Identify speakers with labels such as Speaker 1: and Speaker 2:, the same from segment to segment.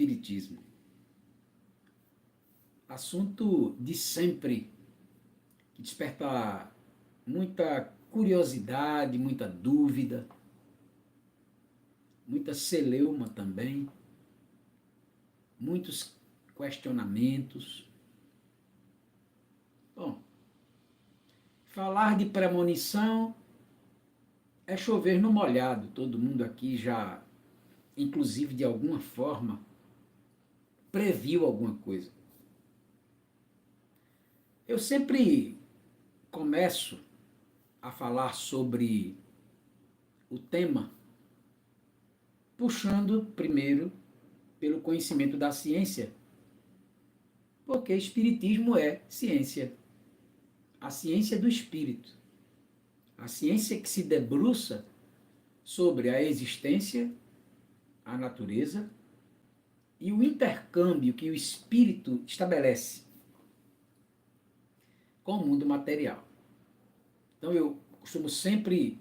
Speaker 1: Espiritismo. Assunto de sempre, que desperta muita curiosidade, muita dúvida, muita celeuma também, muitos questionamentos. Bom, falar de premonição é chover no molhado. Todo mundo aqui já, inclusive de alguma forma, previu alguma coisa. Eu sempre começo a falar sobre o tema puxando primeiro pelo conhecimento da ciência, porque Espiritismo é ciência. A ciência do espírito. A ciência que se debruça sobre a existência, a natureza e o intercâmbio que o espírito estabelece com o mundo material. Então eu costumo sempre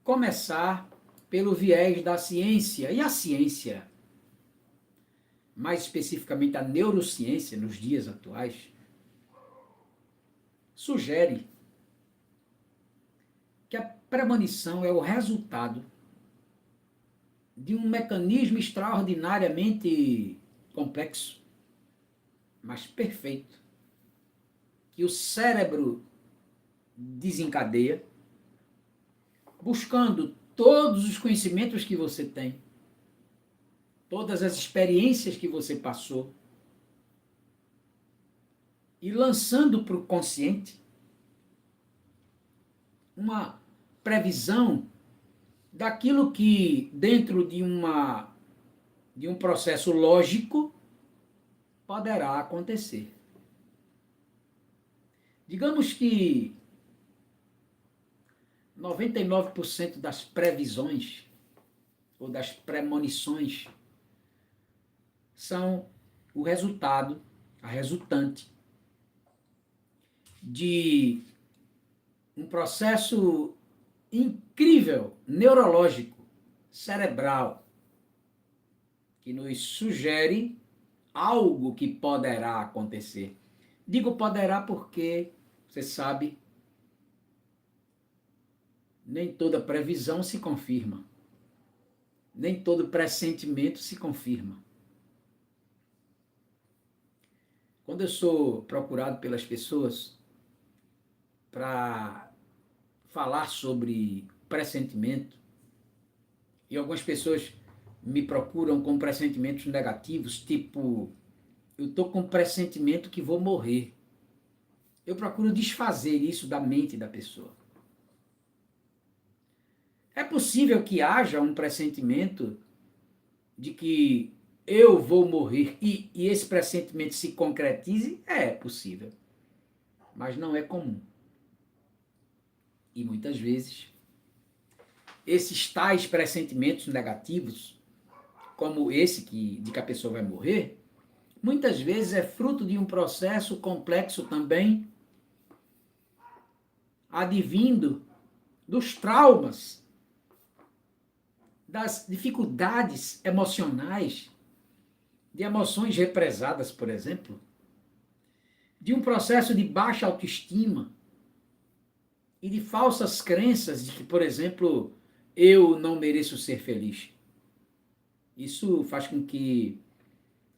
Speaker 1: começar pelo viés da ciência. E a ciência, mais especificamente a neurociência nos dias atuais, sugere que a premonição é o resultado de um mecanismo extraordinariamente complexo, mas perfeito, que o cérebro desencadeia, buscando todos os conhecimentos que você tem, todas as experiências que você passou, e lançando para o consciente uma previsão daquilo que, dentro de um processo lógico, poderá acontecer. Digamos que 99% das previsões ou das premonições são o resultado, a resultante de um processo incrível, neurológico, cerebral, que nos sugere algo que poderá acontecer. Digo poderá porque, você sabe, nem toda previsão se confirma. Nem todo pressentimento se confirma. Quando eu sou procurado pelas pessoas para falar sobre pressentimento, e algumas pessoas me procuram com pressentimentos negativos, tipo, eu estou com pressentimento que vou morrer. Eu procuro desfazer isso da mente da pessoa. É possível que haja um pressentimento de que eu vou morrer e esse pressentimento se concretize? É possível, mas não é comum. E muitas vezes, esses tais pressentimentos negativos, como esse de que a pessoa vai morrer, muitas vezes é fruto de um processo complexo também, advindo dos traumas, das dificuldades emocionais, de emoções represadas, por exemplo, de um processo de baixa autoestima e de falsas crenças de que, por exemplo, eu não mereço ser feliz. Isso faz com que,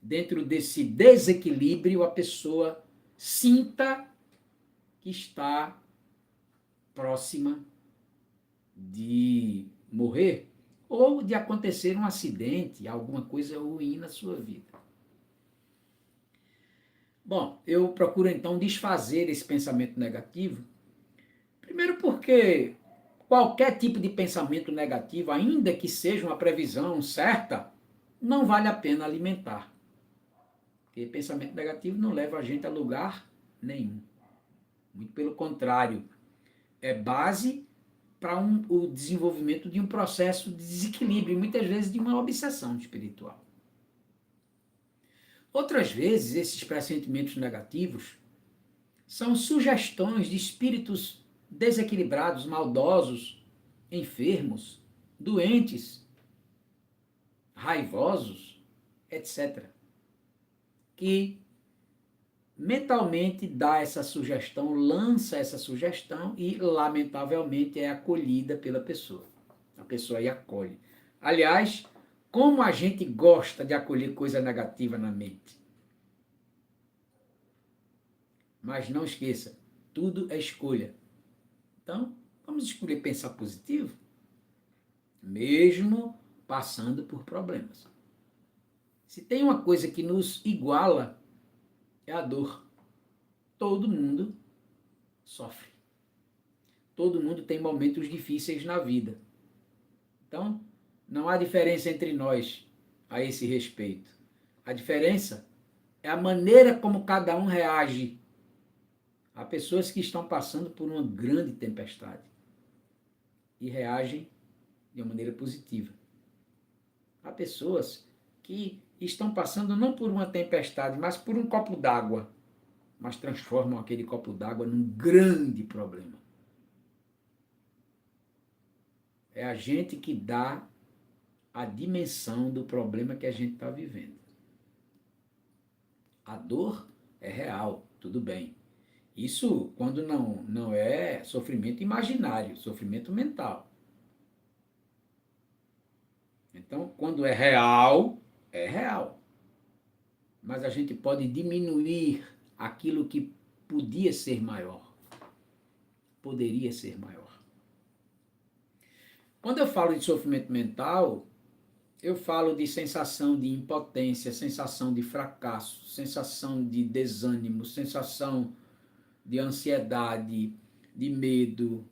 Speaker 1: dentro desse desequilíbrio, a pessoa sinta que está próxima de morrer ou de acontecer um acidente, alguma coisa ruim na sua vida. Bom, eu procuro então desfazer esse pensamento negativo, primeiro porque qualquer tipo de pensamento negativo, ainda que seja uma previsão certa, não vale a pena alimentar. Porque pensamento negativo não leva a gente a lugar nenhum. Muito pelo contrário, é base para o desenvolvimento de um processo de desequilíbrio, muitas vezes de uma obsessão espiritual. Outras vezes, esses pressentimentos negativos são sugestões de espíritos desequilibrados, maldosos, enfermos, doentes, raivosos, etc. Que mentalmente dá essa sugestão, lança essa sugestão e, lamentavelmente, é acolhida pela pessoa. A pessoa aí acolhe. Aliás, como a gente gosta de acolher coisa negativa na mente. Mas não esqueça, tudo é escolha. Então, vamos escolher pensar positivo, mesmo passando por problemas. Se tem uma coisa que nos iguala, é a dor. Todo mundo sofre. Todo mundo tem momentos difíceis na vida. Então, não há diferença entre nós a esse respeito. A diferença é a maneira como cada um reage. Há pessoas que estão passando por uma grande tempestade e reagem de uma maneira positiva. Há pessoas que estão passando não por uma tempestade, mas por um copo d'água, mas transformam aquele copo d'água num grande problema. É a gente que dá a dimensão do problema que a gente está vivendo. A dor é real, tudo bem. Isso quando não é sofrimento imaginário, sofrimento mental. Então, quando é real, é real. Mas a gente pode diminuir aquilo que podia ser maior. Poderia ser maior. Quando eu falo de sofrimento mental, eu falo de sensação de impotência, sensação de fracasso, sensação de desânimo, sensação de ansiedade, de medo,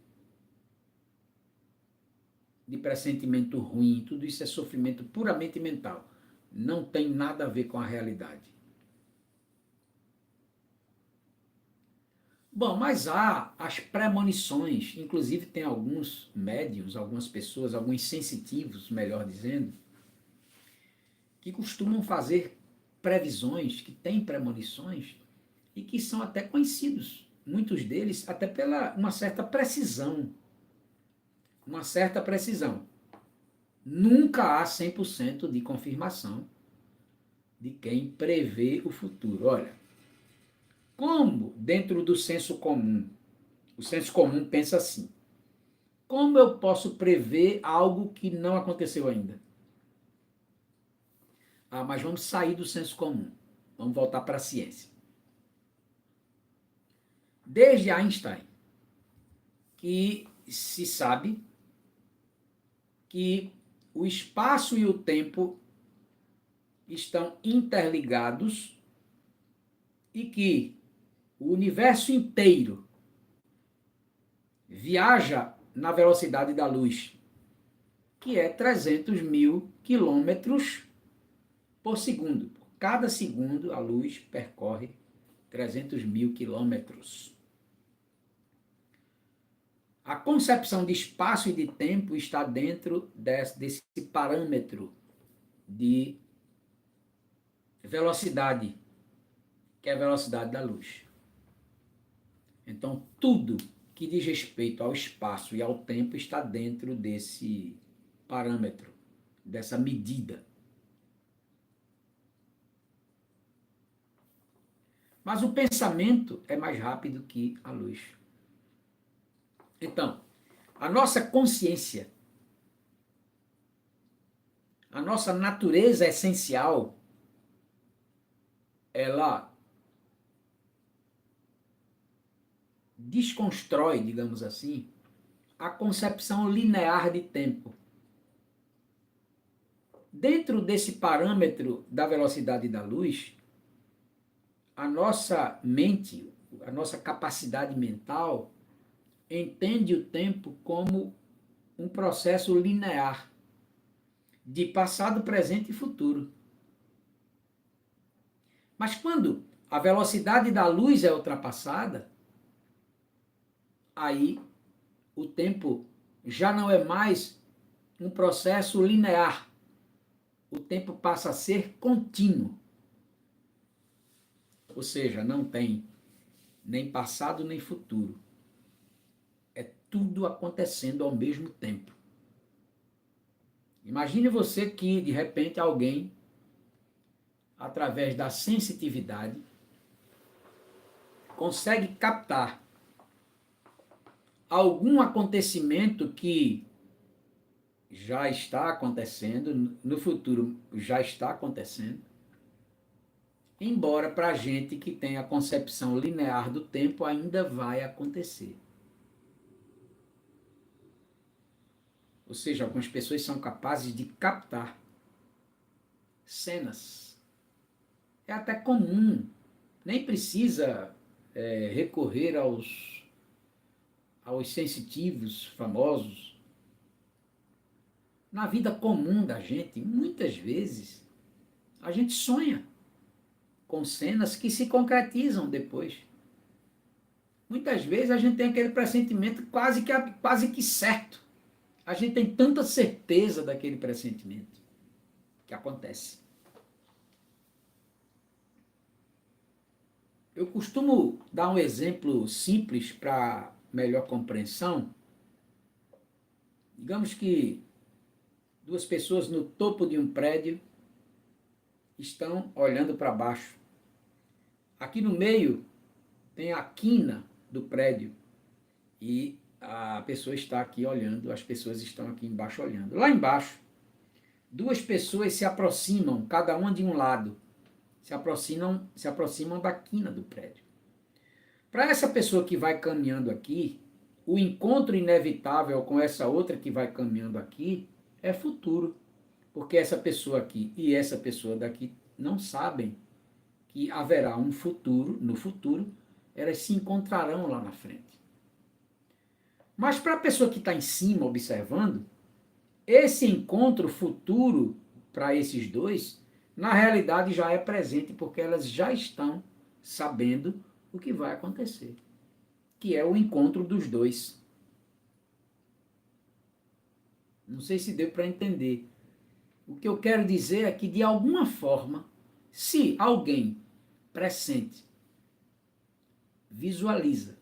Speaker 1: de pressentimento ruim. Tudo isso é sofrimento puramente mental. Não tem nada a ver com a realidade. Bom, mas há as premonições, inclusive tem alguns médiuns, algumas pessoas, alguns sensitivos, melhor dizendo, que costumam fazer previsões, que têm premonições e que são até conhecidos, muitos deles até pela uma certa precisão. Uma certa precisão. Nunca há 100% de confirmação de quem prevê o futuro. Olha, como dentro do senso comum, o senso comum pensa assim, como eu posso prever algo que não aconteceu ainda? Ah, mas vamos sair do senso comum. Vamos voltar para a ciência. Desde Einstein, que se sabe que o espaço e o tempo estão interligados e que o universo inteiro viaja na velocidade da luz, que é 300 mil quilômetros por segundo. Por cada segundo, a luz percorre 300 mil quilômetros. A concepção de espaço e de tempo está dentro desse parâmetro de velocidade, que é a velocidade da luz. Então, tudo que diz respeito ao espaço e ao tempo está dentro desse parâmetro, dessa medida. Mas o pensamento é mais rápido que a luz. Então, a nossa consciência, a nossa natureza essencial, ela desconstrói, digamos assim, a concepção linear de tempo. Dentro desse parâmetro da velocidade da luz, a nossa mente, a nossa capacidade mental, entende o tempo como um processo linear de passado, presente e futuro. Mas quando a velocidade da luz é ultrapassada, aí o tempo já não é mais um processo linear. O tempo passa a ser contínuo. Ou seja, não tem nem passado nem futuro. É tudo acontecendo ao mesmo tempo. Imagine você que, de repente, alguém através da sensitividade, consegue captar algum acontecimento que já está acontecendo, no futuro já está acontecendo, embora para a gente que tem a concepção linear do tempo ainda vai acontecer. Ou seja, algumas pessoas são capazes de captar cenas. É até comum, nem precisa recorrer aos sensitivos famosos. Na vida comum da gente, muitas vezes, a gente sonha com cenas que se concretizam depois. Muitas vezes a gente tem aquele pressentimento quase que certo. A gente tem tanta certeza daquele pressentimento que acontece. Eu costumo dar um exemplo simples para melhor compreensão. Digamos que duas pessoas no topo de um prédio estão olhando para baixo. Aqui no meio tem a quina do prédio e a pessoa está aqui olhando, as pessoas estão aqui embaixo olhando. Lá embaixo, duas pessoas se aproximam, cada uma de um lado, se aproximam da quina do prédio. Para essa pessoa que vai caminhando aqui, o encontro inevitável com essa outra que vai caminhando aqui é futuro, porque essa pessoa aqui e essa pessoa daqui não sabem que haverá um futuro, no futuro, elas se encontrarão lá na frente. Mas para a pessoa que está em cima observando, esse encontro futuro para esses dois, na realidade já é presente, porque elas já estão sabendo o que vai acontecer, que é o encontro dos dois. Não sei se deu para entender. O que eu quero dizer é que, de alguma forma, se alguém pressente, visualiza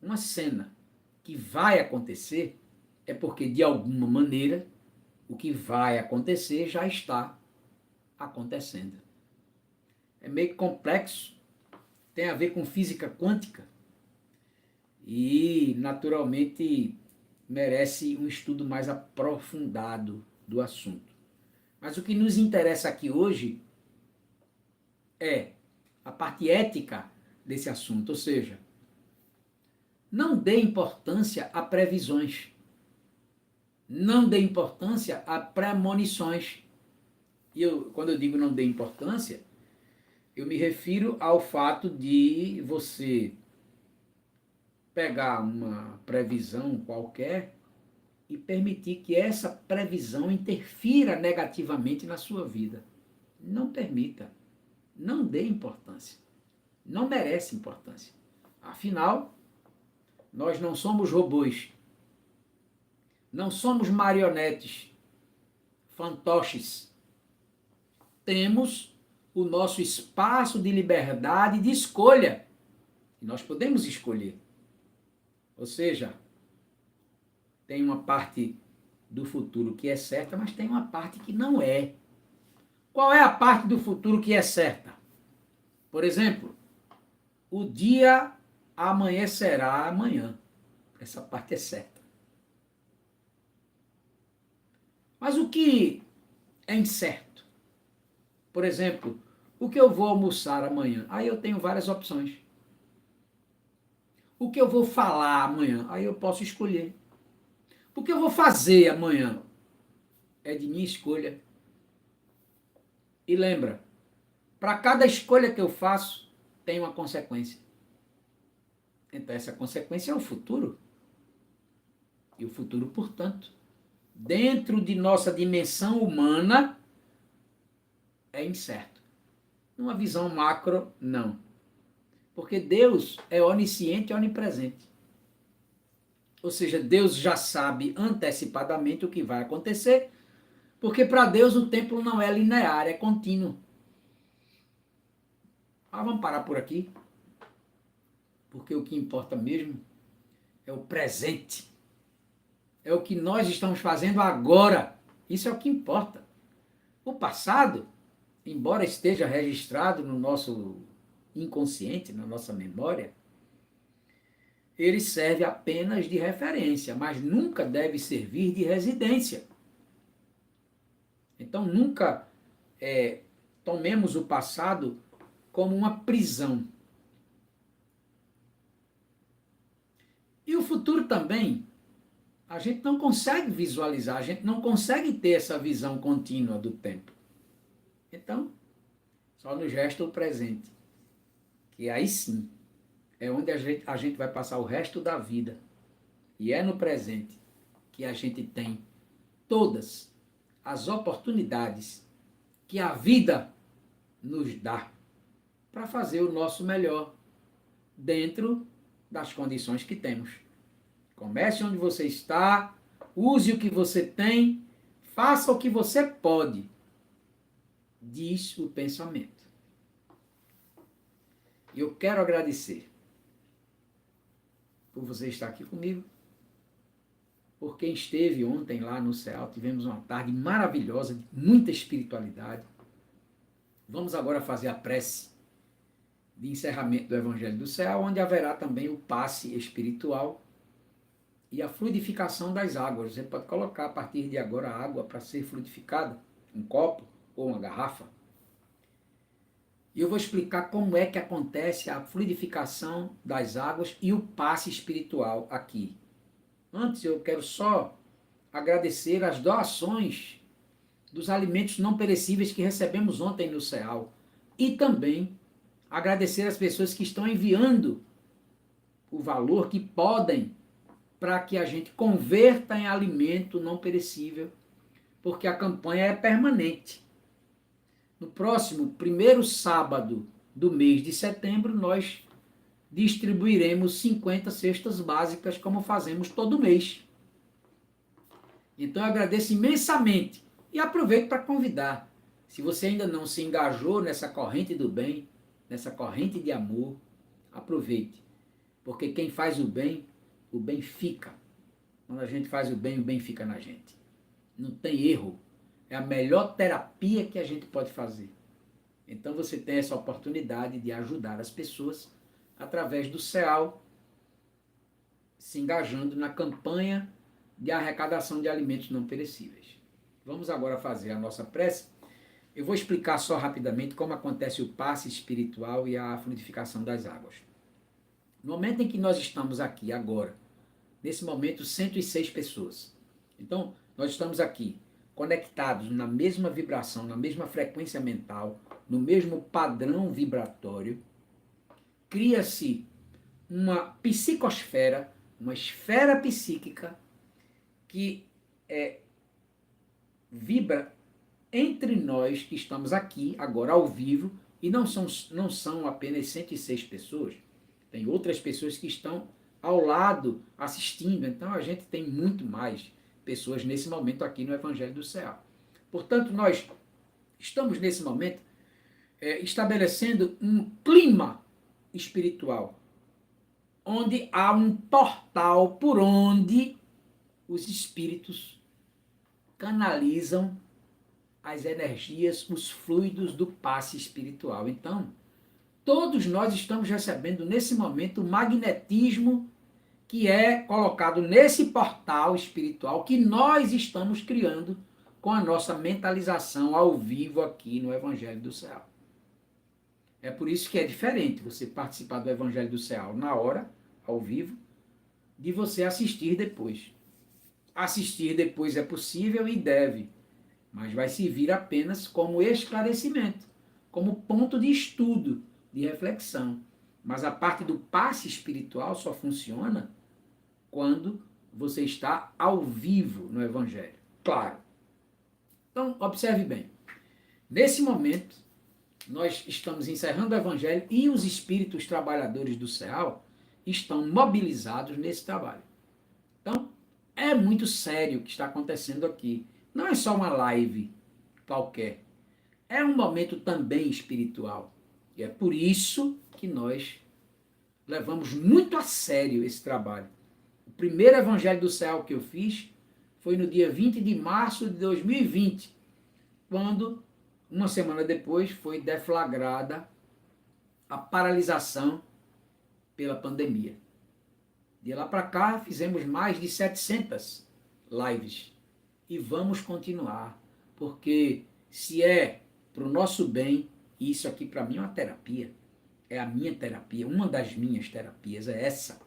Speaker 1: uma cena que vai acontecer, é porque, de alguma maneira, o que vai acontecer já está acontecendo. É meio complexo, tem a ver com física quântica e, naturalmente, merece um estudo mais aprofundado do assunto. Mas o que nos interessa aqui hoje é a parte ética desse assunto, ou seja, não dê importância a previsões, não dê importância a premonições. E quando eu digo não dê importância, eu me refiro ao fato de você pegar uma previsão qualquer e permitir que essa previsão interfira negativamente na sua vida. Não permita. Não dê importância. Não merece importância. Afinal, nós não somos robôs. Não somos marionetes, fantoches. Temos o nosso espaço de liberdade de escolha. E nós podemos escolher. Ou seja, tem uma parte do futuro que é certa, mas tem uma parte que não é. Qual é a parte do futuro que é certa? Por exemplo, o dia amanhecerá amanhã. Essa parte é certa. Mas o que é incerto? Por exemplo, o que eu vou almoçar amanhã? Aí eu tenho várias opções. O que eu vou falar amanhã? Aí eu posso escolher. O que eu vou fazer amanhã? É de minha escolha. E lembra, para cada escolha que eu faço, tem uma consequência. Então essa consequência é o futuro. E o futuro, portanto, dentro de nossa dimensão humana, é incerto. Numa visão macro, não. Porque Deus é onisciente e onipresente. Ou seja, Deus já sabe antecipadamente o que vai acontecer, porque para Deus o tempo não é linear, é contínuo. Mas vamos parar por aqui, porque o que importa mesmo é o presente. É o que nós estamos fazendo agora. Isso é o que importa. O passado, embora esteja registrado no nosso inconsciente, na nossa memória, ele serve apenas de referência, mas nunca deve servir de residência. Então, nunca tomemos o passado como uma prisão. E o futuro também, a gente não consegue visualizar, a gente não consegue ter essa visão contínua do tempo. Então, só nos resta o presente, que aí sim é onde a gente vai passar o resto da vida. E é no presente que a gente tem todas as oportunidades que a vida nos dá para fazer o nosso melhor dentro das condições que temos. Comece onde você está, use o que você tem, faça o que você pode, diz o pensamento. E eu quero agradecer por você estar aqui comigo, por quem esteve ontem lá no CEAL. Tivemos uma tarde maravilhosa, de muita espiritualidade. Vamos agora fazer a prece de encerramento do Evangelho do CEAL, onde haverá também o passe espiritual e a fluidificação das águas. Você pode colocar a partir de agora a água para ser fluidificada, um copo ou uma garrafa. E eu vou explicar como é que acontece a fluidificação das águas e o passe espiritual aqui. Antes, eu quero só agradecer as doações dos alimentos não perecíveis que recebemos ontem no CEAL. E também agradecer as pessoas que estão enviando o valor que podem para que a gente converta em alimento não perecível, porque a campanha é permanente. No próximo primeiro sábado do mês de setembro, nós distribuiremos 50 cestas básicas, como fazemos todo mês. Então eu agradeço imensamente e aproveito para convidar. Se você ainda não se engajou nessa corrente do bem, nessa corrente de amor, aproveite. Porque quem faz o bem fica. Quando a gente faz o bem fica na gente. Não tem erro. É a melhor terapia que a gente pode fazer. Então você tem essa oportunidade de ajudar as pessoas através do CEAL, se engajando na campanha de arrecadação de alimentos não perecíveis. Vamos agora fazer a nossa prece. Eu vou explicar só rapidamente como acontece o passe espiritual e a fluidificação das águas. No momento em que nós estamos aqui agora, nesse momento 106 pessoas. Então, nós estamos aqui conectados na mesma vibração, na mesma frequência mental, no mesmo padrão vibratório. Cria-se uma psicosfera, uma esfera psíquica que vibra entre nós que estamos aqui, agora ao vivo, e não são apenas 106 pessoas, tem outras pessoas que estão ao lado assistindo, então a gente tem muito mais pessoas nesse momento aqui no Evangelho do CEAL. Portanto, nós estamos nesse momento estabelecendo um clima espiritual, onde há um portal por onde os espíritos canalizam as energias, os fluidos do passe espiritual. Então, todos nós estamos recebendo nesse momento o magnetismo que é colocado nesse portal espiritual que nós estamos criando com a nossa mentalização ao vivo aqui no Evangelho do CEAL. É por isso que é diferente você participar do Evangelho do CEAL na hora, ao vivo, de você assistir depois. Assistir depois é possível e deve, mas vai servir apenas como esclarecimento, como ponto de estudo, de reflexão. Mas a parte do passe espiritual só funciona quando você está ao vivo no Evangelho. Claro. Então, observe bem. Nesse momento, nós estamos encerrando o Evangelho e os espíritos trabalhadores do CEAL estão mobilizados nesse trabalho. Então, é muito sério o que está acontecendo aqui. Não é só uma live qualquer. É um momento também espiritual. E é por isso que nós levamos muito a sério esse trabalho. O primeiro Evangelho do CEAL que eu fiz foi no dia 20 de março de 2020, quando uma semana depois foi deflagrada a paralisação pela pandemia. De lá para cá, fizemos mais de 700 lives. E vamos continuar, porque se é para o nosso bem, isso aqui para mim é uma terapia. É a minha terapia, uma das minhas terapias é essa.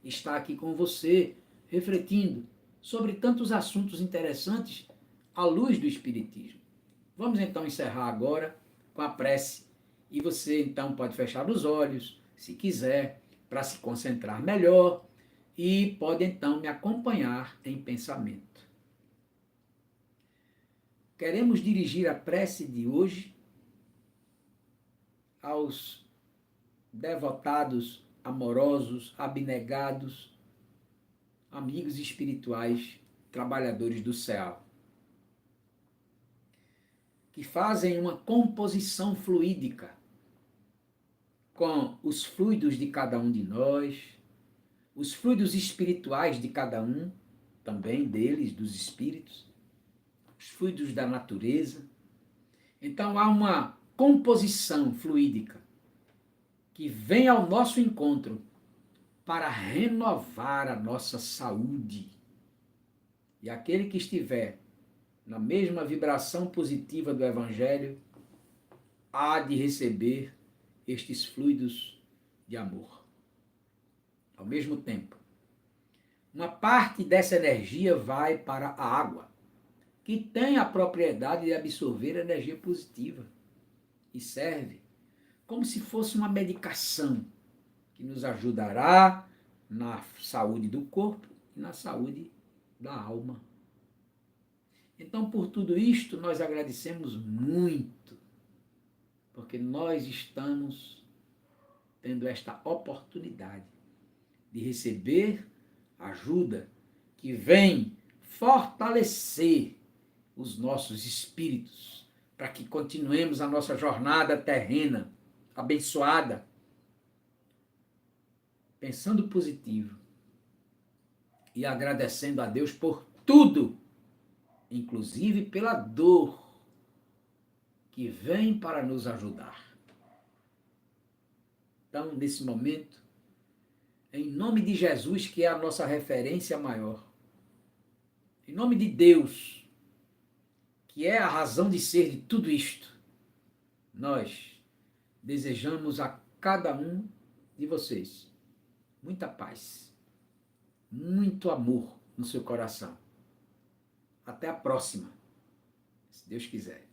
Speaker 1: Estar aqui com você, refletindo sobre tantos assuntos interessantes à luz do Espiritismo. Vamos então encerrar agora com a prece. E você então pode fechar os olhos, se quiser, para se concentrar melhor, e pode então me acompanhar em pensamento. Queremos dirigir a prece de hoje aos devotados, amorosos, abnegados, amigos espirituais, trabalhadores do céu, que fazem uma composição fluídica com os fluidos de cada um de nós, os fluidos espirituais de cada um, também deles, dos espíritos, os fluidos da natureza. Então há uma composição fluídica que vem ao nosso encontro para renovar a nossa saúde. E aquele que estiver na mesma vibração positiva do Evangelho há de receber estes fluidos de amor. Ao mesmo tempo, uma parte dessa energia vai para a água, que tem a propriedade de absorver energia positiva e serve como se fosse uma medicação que nos ajudará na saúde do corpo e na saúde da alma. Então, por tudo isto, nós agradecemos muito, porque nós estamos tendo esta oportunidade de receber ajuda que vem fortalecer os nossos espíritos para que continuemos a nossa jornada terrena, abençoada, pensando positivo e agradecendo a Deus por tudo, inclusive pela dor que vem para nos ajudar. Então, nesse momento, em nome de Jesus, que é a nossa referência maior, em nome de Deus, que é a razão de ser de tudo isto, nós desejamos a cada um de vocês muita paz, muito amor no seu coração. Até a próxima, se Deus quiser.